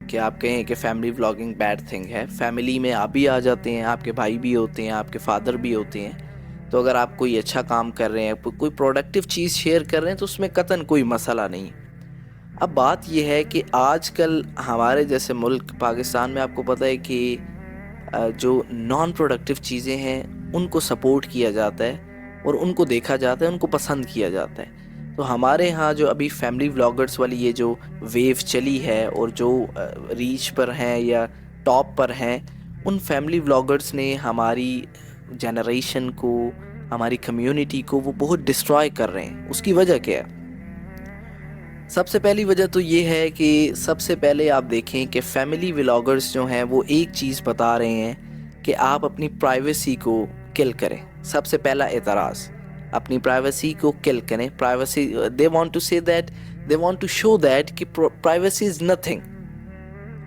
کہ آپ کہیں کہ فیملی ولاگنگ بیڈ تھنگ ہے. فیملی میں آپ بھی آ جاتے ہیں, آپ کے بھائی بھی ہوتے ہیں, آپ کے فادر بھی ہوتے ہیں. تو اگر آپ کوئی اچھا کام کر رہے ہیں, کوئی پروڈکٹیو چیز شیئر کر رہے ہیں, تو اس میں قطعاً کوئی مسئلہ نہیں. اب بات یہ ہے کہ آج کل ہمارے جیسے ملک پاکستان میں آپ کو پتہ ہے کہ جو نان پروڈکٹیو چیزیں ہیں ان کو سپورٹ کیا جاتا ہے اور ان کو دیکھا جاتا ہے, ان کو پسند کیا جاتا ہے. تو ہمارے ہاں جو ابھی فیملی ولاگرز والی یہ جو ویو چلی ہے اور جو ریچ پر ہیں یا ٹاپ پر ہیں, ان فیملی ولاگرز نے ہماری جنریشن کو, ہماری کمیونٹی کو وہ بہت ڈسٹرائے کر رہے ہیں. اس کی وجہ کیا ہے؟ سب سے پہلی وجہ تو یہ ہے کہ سب سے پہلے آپ دیکھیں کہ فیملی ولاگرز جو ہیں وہ ایک چیز بتا رہے ہیں کہ آپ اپنی پرائیویسی کو کل کریں. سب سے پہلا اعتراض, اپنی پرائیویسی کو کل کریں. Privacy, they want to say that, they want to show that کہ پرائیویسی از نتھنگ.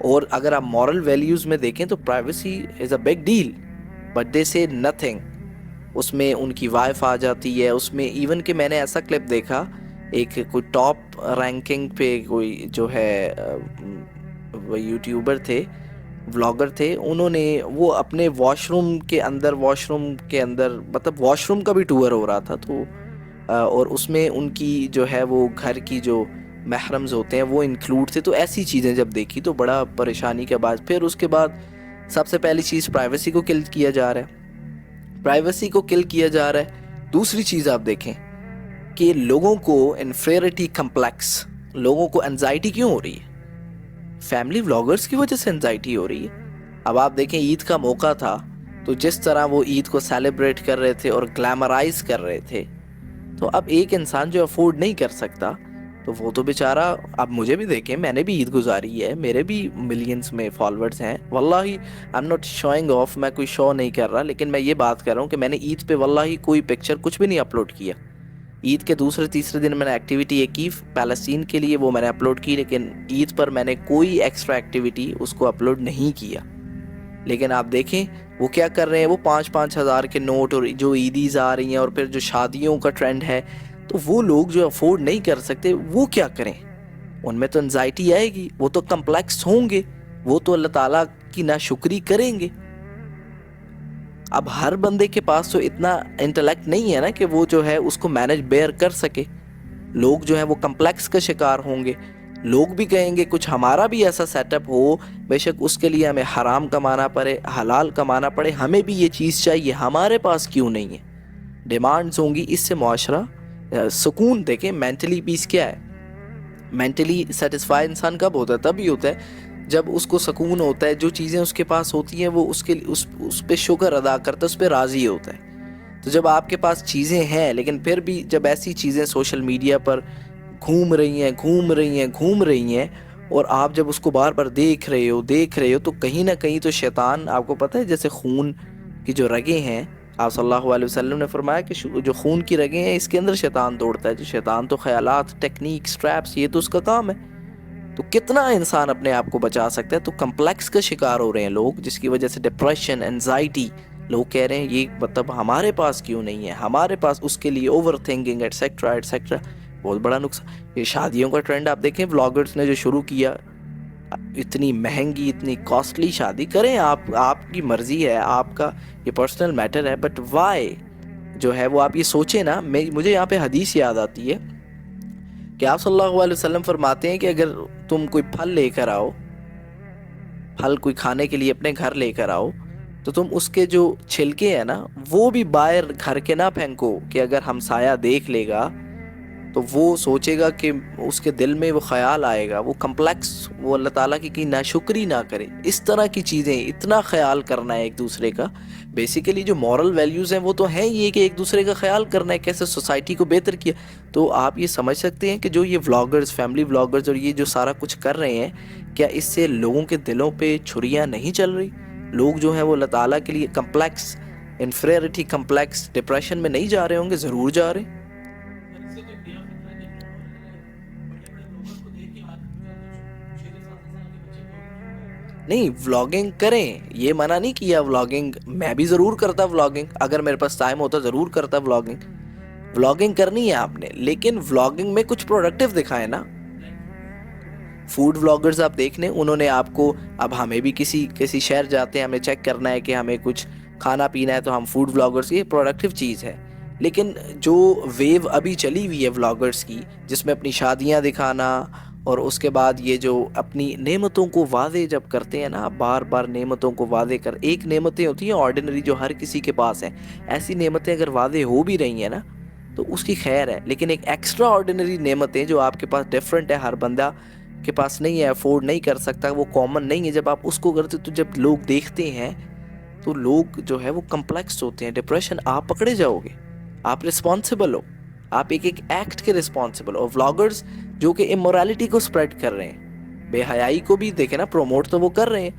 اور اگر آپ مورل ویلیوز میں دیکھیں تو privacy is a big deal, but they say nothing. اس میں ان کی وائف آ جاتی ہے, اس میں ایون کہ میں نے ایسا کلپ دیکھا, ایک کوئی ٹاپ رینکنگ پہ کوئی جو ہے وہ یوٹیوبر تھے, ولاگر تھے, انہوں نے وہ اپنے واش روم کے اندر مطلب واش روم کا بھی ٹور ہو رہا تھا, تو اور اس میں ان کی جو ہے وہ گھر کی جو محرمز ہوتے ہیں وہ انکلوڈ تھے. تو ایسی چیزیں جب دیکھی تو بڑا پریشانی کا باعث. پھر اس کے بعد سب سے پہلی چیز پرائیویسی کو کل کیا جا رہا ہے, پرائیویسی کو کل کیا جا رہا ہے. دوسری چیز آپ دیکھیں کہ لوگوں کو انفیریٹی کمپلیکس, لوگوں کو انزائٹی کیوں ہو رہی ہے؟ فیملی ولاگرز کی وجہ سے انزائٹی ہو رہی ہے. اب آپ دیکھیں عید کا موقع تھا, تو جس طرح وہ عید کو سیلیبریٹ کر رہے تھے اور گلیمرائز کر رہے تھے, تو اب ایک انسان جو افورڈ نہیں کر سکتا تو وہ تو بیچارہ, اب مجھے بھی دیکھیں, میں نے بھی عید گزاری ہے, میرے بھی ملینز میں فالوورز ہیں. واللہ آئی ایم ناٹ شوئنگ آف, میں کوئی شو نہیں کر رہا, لیکن میں یہ بات کر رہا ہوں کہ میں نے عید پہ واللہ کوئی پکچر کچھ بھی نہیں اپلوڈ کیا. عید کے دوسرے تیسرے دن میں نے ایکٹیویٹی ایک کی پیلسٹین کے لیے, وہ میں نے اپلوڈ کی, لیکن عید پر میں نے کوئی ایکسٹرا ایکٹیویٹی اس کو اپلوڈ نہیں کیا. لیکن آپ دیکھیں وہ کیا کر رہے ہیں, وہ 5-5 ہزار کے نوٹ, اور جو عیدیز آ رہی ہیں, اور پھر جو شادیوں کا ٹرینڈ ہے, تو وہ لوگ جو افورڈ نہیں کر سکتے وہ کیا کریں؟ ان میں تو انزائٹی آئے گی, وہ تو کمپلیکس ہوں گے, وہ تو اللہ تعالیٰ کی ناشکری کریں گے. اب ہر بندے کے پاس تو اتنا انٹلیکٹ نہیں ہے نا کہ وہ جو ہے اس کو مینج بیئر کر سکے. لوگ جو ہیں وہ کمپلیکس کا شکار ہوں گے. لوگ بھی کہیں گے کچھ ہمارا بھی ایسا سیٹ اپ ہو, بے شک اس کے لیے ہمیں حرام کمانا پڑے, حلال کمانا پڑے, ہمیں بھی یہ چیز چاہیے, ہمارے پاس کیوں نہیں ہے؟ ڈیمانڈز ہوں گی, اس سے معاشرہ سکون. دیکھیں مینٹلی پیس کیا ہے, مینٹلی سیٹسفائی انسان کب ہوتا ہے؟ تبھی ہوتا ہے جب اس کو سکون ہوتا ہے, جو چیزیں اس کے پاس ہوتی ہیں وہ اس پہ شکر ادا کرتا ہے, اس پہ راضی ہوتا ہے. تو جب آپ کے پاس چیزیں ہیں, لیکن پھر بھی جب ایسی چیزیں سوشل میڈیا پر گھوم رہی ہیں اور آپ جب اس کو بار بار دیکھ رہے ہو, تو کہیں نہ کہیں تو شیطان, آپ کو پتہ ہے جیسے خون کی جو رگیں ہیں, آپ صلی اللہ علیہ وسلم نے فرمایا کہ جو خون کی رگیں ہیں اس کے اندر شیطان دوڑتا ہے. جو شیطان تو خیالات, ٹیکنیکس, ٹریپس, یہ تو اس کا کام ہے. تو کتنا انسان اپنے آپ کو بچا سکتا ہے؟ تو کمپلیکس کا شکار ہو رہے ہیں لوگ, جس کی وجہ سے ڈپریشن, انزائٹی. لوگ کہہ رہے ہیں یہ مطلب ہمارے پاس کیوں نہیں ہے, ہمارے پاس, اس کے لیے اوور تھنکنگ ایٹسیکٹرا ایٹسیکٹرا. بہت بڑا نقصان. یہ شادیوں کا ٹرینڈ آپ دیکھیں, ولاگرز نے جو شروع کیا, اتنی مہنگی, اتنی کاسٹلی شادی کریں آپ کی مرضی ہے, آپ کا یہ پرسنل میٹر ہے, بٹ وائی جو ہے وہ آپ یہ سوچیں نا. مجھے یہاں پہ حدیث یاد آتی ہے کہ آپ صلی اللہ علیہ وسلم فرماتے ہیں کہ اگر تم کوئی پھل لے کر آؤ, پھل کوئی کھانے کے لیے اپنے گھر لے کر آؤ, تو تم اس کے جو چھلکے ہیں نا وہ بھی باہر گھر کے نہ پھینکو, کہ اگر ہمسایہ دیکھ لے گا تو وہ سوچے گا کہ اس کے دل میں وہ خیال آئے گا, وہ کمپلیکس, وہ اللہ تعالیٰ کی ناشکری نہ کرے. اس طرح کی چیزیں, اتنا خیال کرنا ہے ایک دوسرے کا. بیسیکلی جو مورل ویلیوز ہیں وہ تو ہیں یہ کہ ایک دوسرے کا خیال کرنا ہے, کیسے سوسائٹی کو بہتر کیا. تو آپ یہ سمجھ سکتے ہیں کہ جو یہ ولاگرز, فیملی ولاگرز, اور یہ جو سارا کچھ کر رہے ہیں, کیا اس سے لوگوں کے دلوں پہ چھریاں نہیں چل رہی؟ لوگ جو ہیں وہ اللہ تعالیٰ کے لیے کمپلیکس, انفیریٹی کمپلیکس, ڈپریشن میں نہیں جا رہے ہوں گے؟ ضرور جا رہے ہیں. نہیں, ولاگنگ کریں, یہ منع نہیں کیا. ولاگنگ میں بھی ضرور کرتا, ولاگنگ اگر میرے پاس ٹائم ہوتا ضرور کرتا. ولاگنگ کرنی ہے آپ نے, لیکن ولاگنگ میں کچھ پروڈکٹیو دکھائیں نا. فوڈ ولاگرز آپ دیکھ لیں, انہوں نے آپ کو, اب ہمیں بھی کسی شہر جاتے ہیں, ہمیں چیک کرنا ہے کہ ہمیں کچھ کھانا پینا ہے, تو ہم فوڈ ولاگرز, یہ پروڈکٹیو چیز ہے. لیکن جو ویو ابھی چلی ہوئی ہے ولاگرز کی, جس میں اپنی شادیاں دکھانا, اور اس کے بعد یہ جو اپنی نعمتوں کو واضح جب کرتے ہیں نا, بار بار نعمتوں کو واضح ایک نعمتیں ہوتی ہیں آرڈینری جو ہر کسی کے پاس ہیں, ایسی نعمتیں اگر واضح ہو بھی رہی ہیں نا تو اس کی خیر ہے. لیکن ایک ایکسٹرا آرڈینری نعمتیں جو آپ کے پاس ڈفرینٹ ہے, ہر بندہ کے پاس نہیں ہے, افورڈ نہیں کر سکتا, وہ کامن نہیں ہے, جب آپ اس کو کرتے تو جب لوگ دیکھتے ہیں تو لوگ جو ہے وہ کمپلیکس ہوتے ہیں, ڈپریشن, آپ پکڑے جاؤ گے, آپ رسپانسبل ہو, آپ ایک ایکٹ کے رسپانسبل ہو. ولاگرز جو کہ امورالٹی کو سپریڈ کر رہے ہیں, بے حیائی کو بھی دیکھیں نا, پروموٹ تو وہ کر رہے ہیں.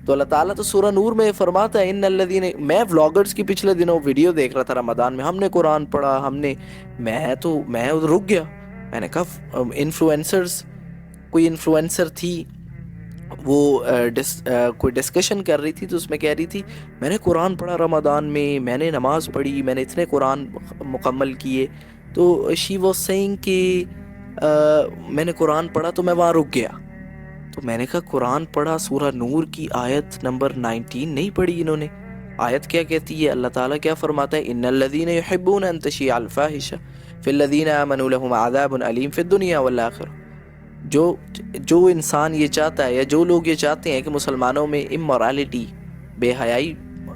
تو اللہ تعالیٰ تو سورہ نور میں فرماتا ہے ان الذین, میں ولاگرز کی پچھلے دنوں ویڈیو دیکھ رہا تھا رمضان میں, ہم نے قرآن پڑھا, میں رک گیا, میں نے کہا انفلوئنسرز, کوئی انفلوئنسر تھی وہ کوئی ڈسکشن کر رہی تھی, تو اس میں کہہ رہی تھی میں نے قرآن پڑھا رمضان میں نے نماز پڑھی, میں نے اتنے قرآن مکمل کیے. تو شی واز سیئنگ کہ میں نے قرآن پڑھا تو میں وہاں رک گیا. تو میں نے کہا قرآن پڑھا, سورہ نور کی آیت نمبر 19 نہیں پڑھی انہوں نے. آیت کیا کہتی ہے, اللہ تعالیٰ کیا فرماتا ہے, ان الذین یحبون ان تشیع الفاحشہ فی الذین آمنوا لہم عذاب علیم فی الدنیا والآخرہ. جو انسان یہ چاہتا ہے, یا جو لوگ یہ چاہتے ہیں کہ مسلمانوں میں امورالٹی, بے حیائی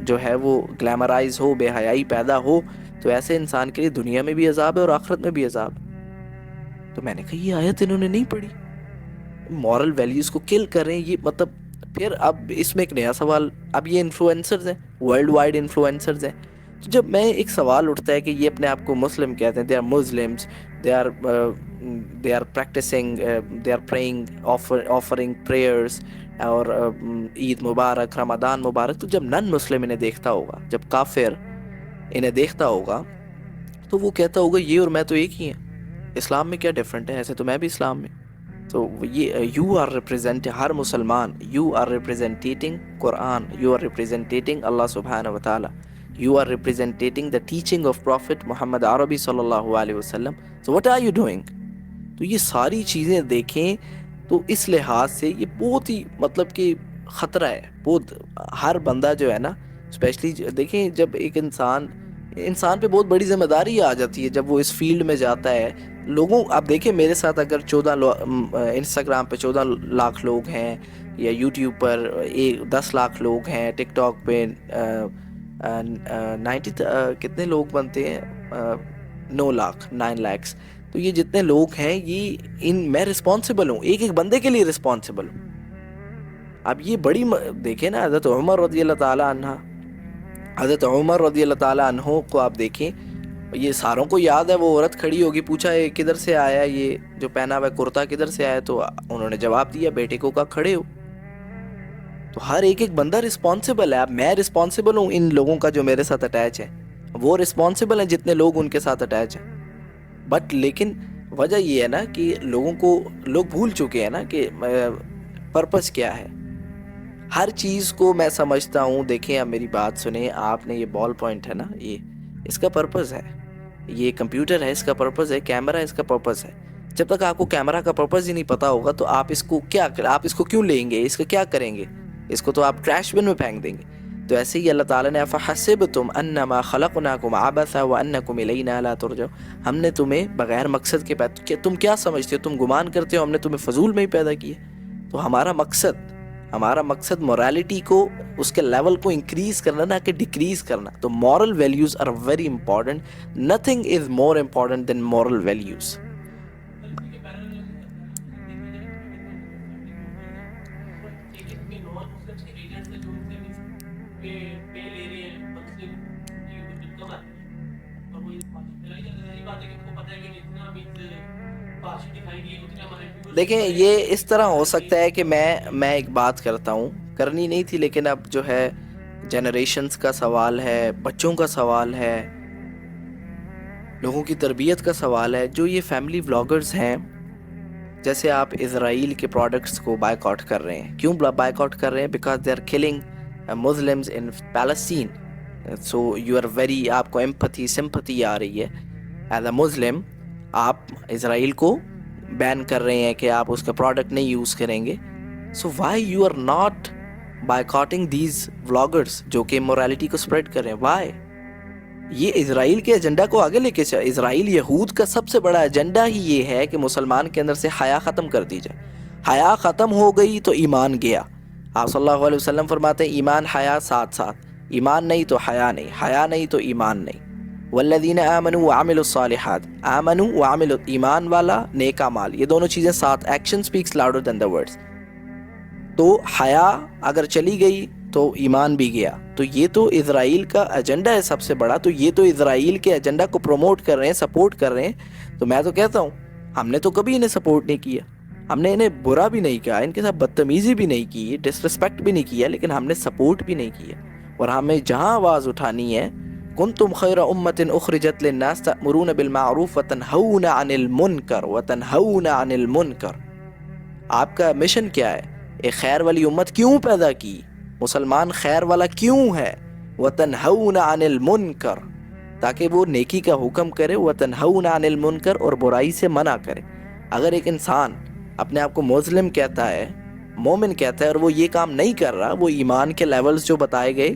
جو ہے وہ گلیمرائز ہو, بے حیائی پیدا ہو, تو ایسے انسان کے لیے دنیا میں بھی عذاب ہے اور آخرت میں بھی عذاب. تو میں نے کہا یہ آیت انہوں نے نہیں پڑھی, مورل ویلیوز کو کل کر رہے ہیں یہ, مطلب. پھر اب اس میں ایک نیا سوال, اب یہ انفلوئنسرز ہیں, ورلڈ وائڈ انفلوئنسرز ہیں, تو جب میں ایک سوال اٹھتا ہے کہ یہ اپنے آپ کو مسلم کہتے ہیں, they are Muslims, they are practicing, they are praying, offering prayers, اور عید مبارک, رمضان مبارک. تو جب نن مسلم انہیں دیکھتا ہوگا, جب کافر انہیں دیکھتا ہوگا, تو وہ کہتا ہوگا یہ اور میں تو ایک ہی ہیں, اسلام میں کیا ڈیفرنٹ ہے, ایسے تو میں بھی اسلام میں. تو یہ یو آر ریپرزینٹ, ہر مسلمان, you are representing Quran, you are representing Allah سبحانہ و تعالی, you are representing the teaching of Prophet Muhammad Arabi sallallahu alaihi wasallam. So what are you doing? تو یہ ساری چیزیں دیکھیں تو اس لحاظ سے یہ بہت ہی مطلب کہ خطرہ ہے بہت. ہر بندہ جو ہے نا, اسپیشلی دیکھیں جب ایک انسان پہ بہت بڑی ذمہ داری آ جاتی ہے جب وہ اس فیلڈ میں جاتا ہے. لوگوں, آپ دیکھیں میرے ساتھ اگر 14 انسٹاگرام پہ 14 لاکھ لوگ ہیں, یا یوٹیوب پر 10 لاکھ لوگ ہیں, ٹک ٹاک پہ 90 کتنے لوگ بنتے ہیں, 9 lakhs. تو یہ جتنے لوگ ہیں, یہ میں رسپانسبل ہوں, ایک بندے کے لیے رسپانسبل ہوں. اب یہ بڑی دیکھیں نا, حضرت عمر رضی اللہ تعالیٰ عنہ کو آپ دیکھیں, یہ ساروں کو یاد ہے, وہ عورت کھڑی ہوگی, پوچھا یہ کدھر سے آیا, یہ جو پہنا ہوا کرتا کدھر سے آیا, تو انہوں نے جواب دیا بیٹے کو کہا کھڑے ہو. تو ہر ایک بندہ رسپانسبل ہے. اب میں رسپانسبل ہوں ان لوگوں کا جو میرے ساتھ اٹیچ ہے, وہ رسپانسبل ہیں جتنے لوگ ان کے ساتھ اٹیچ ہیں. بٹ لیکن وجہ یہ ہے نا کہ لوگ بھول چکے ہیں نا کہ پرپس کیا ہے. ہر چیز کو میں سمجھتا ہوں, دیکھیں اب میری بات سنیں آپ نے, یہ بال پوائنٹ ہے نا, یہ اس کا پرپس ہے, یہ کمپیوٹر ہے اس کا پرپس ہے, کیمرہ اس کا پرپس ہے. جب تک آپ کو کیمرہ کا پرپس ہی نہیں پتا ہوگا تو آپ اس کو کیوں لیں گے, اس کا کیا کریں گے, اس کو تو آپ ٹریش بن میں پھینک دیں گے. تو ایسے ہی اللہ تعالیٰ نے افحسبتم انما خلقناکم عبثا وانکم الینا لا ترجعون, ہم نے تمہیں بغیر مقصد کے پیدا کیا, تم کیا سمجھتے ہو, تم گمان کرتے ہو ہم نے تمہیں فضول میں ہی پیدا کیا. تو ہمارا مقصد مورالٹی کو, اس کے لیول کو انکریز کرنا, نہ کہ ڈیکریز کرنا. تو moral values are very important, nothing is more important than moral values. دیکھیں یہ اس طرح ہو سکتا ہے کہ میں ایک بات کرتا ہوں, کرنی نہیں تھی لیکن اب جو ہے جنریشنز کا سوال ہے, بچوں کا سوال ہے, لوگوں کی تربیت کا سوال ہے. جو یہ فیملی ولاگرز ہیں, جیسے آپ اسرائیل کے پروڈکٹس کو بائیک آؤٹ کر رہے ہیں, کیوں بائیک آؤٹ کر رہے ہیں, because they are killing Muslims in Palestine. So you are very, آپ کو ایمپتھی سمپتھی آ رہی ہے ایز اے مسلم, آپ اسرائیل کو بین کر رہے ہیں کہ آپ اس کا پروڈکٹ نہیں یوز کریں گے. So why you are not boycotting these vloggers جو کہ مورالٹی کو اسپریڈ کر رہے ہیں؟ وائی؟ یہ اسرائیل کے ایجنڈا کو آگے لے کے چل. اسرائیل یہود کا سب سے بڑا ایجنڈا ہی یہ ہے کہ مسلمان کے اندر سے حیا ختم کر دی جائے. حیا ختم ہو گئی تو ایمان گیا. آپ صلی اللہ علیہ وسلم فرماتے ہیں ایمان حیا ساتھ ساتھ، ایمان نہیں تو حیا نہیں، حیا نہیں تو ایمان نہیں. والذین آمنوا وعملوا الصالحات، آمنوا وعملوا، ایمان والا نیک اعمال، یہ دونوں چیزیں ساتھ. Action speaks louder than the words. تو حیا اگر چلی گئی تو ایمان بھی گیا. تو یہ تو اسرائیل کا ایجنڈا ہے سب سے بڑا. تو یہ تو اسرائیل کے ایجنڈا کو پروموٹ کر رہے ہیں، سپورٹ کر رہے ہیں. تو میں تو کہتا ہوں ہم نے تو کبھی انہیں سپورٹ نہیں کیا، ہم نے انہیں برا بھی نہیں کہا، ان کے ساتھ بدتمیزی بھی نہیں کی، ڈسرسپیکٹ بھی نہیں کیا، لیکن ہم نے سپورٹ بھی نہیں کیا. اور ہمیں جہاں آواز اٹھانی ہے، کنتم خیر امۃ اخرجت للناس تأمرون بالمعروف وتنہون عن المنکر وتنہون عن المنکر. آپ کا مشن کیا ہے؟ ایک خیر والی امت کیوں پیدا کی؟ مسلمان خیر والا کیوں ہے؟ وتنہون عن المنکر، تاکہ وہ نیکی کا حکم کرے، وتنہون عن المنکر، اور برائی سے منع کرے. اگر ایک انسان اپنے آپ کو مسلم کہتا ہے، مومن کہتا ہے، اور وہ یہ کام نہیں کر رہا، وہ ایمان کے لیولز جو بتائے گئے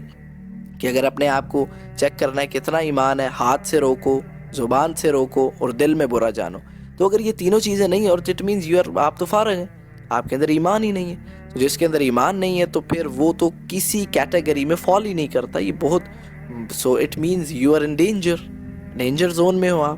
کہ اگر اپنے آپ کو چیک کرنا ہے کتنا ایمان ہے، ہاتھ سے روکو، زبان سے روکو، اور دل میں برا جانو. تو اگر یہ تینوں چیزیں نہیں، اور اٹ مینز آپ تو فارغ ہیں، آپ کے اندر ایمان ہی نہیں ہے. تو جس کے اندر ایمان نہیں ہے تو پھر وہ تو کسی کیٹیگری میں فال ہی نہیں کرتا. یہ بہت، so it means you are in danger zone میں ہو آپ.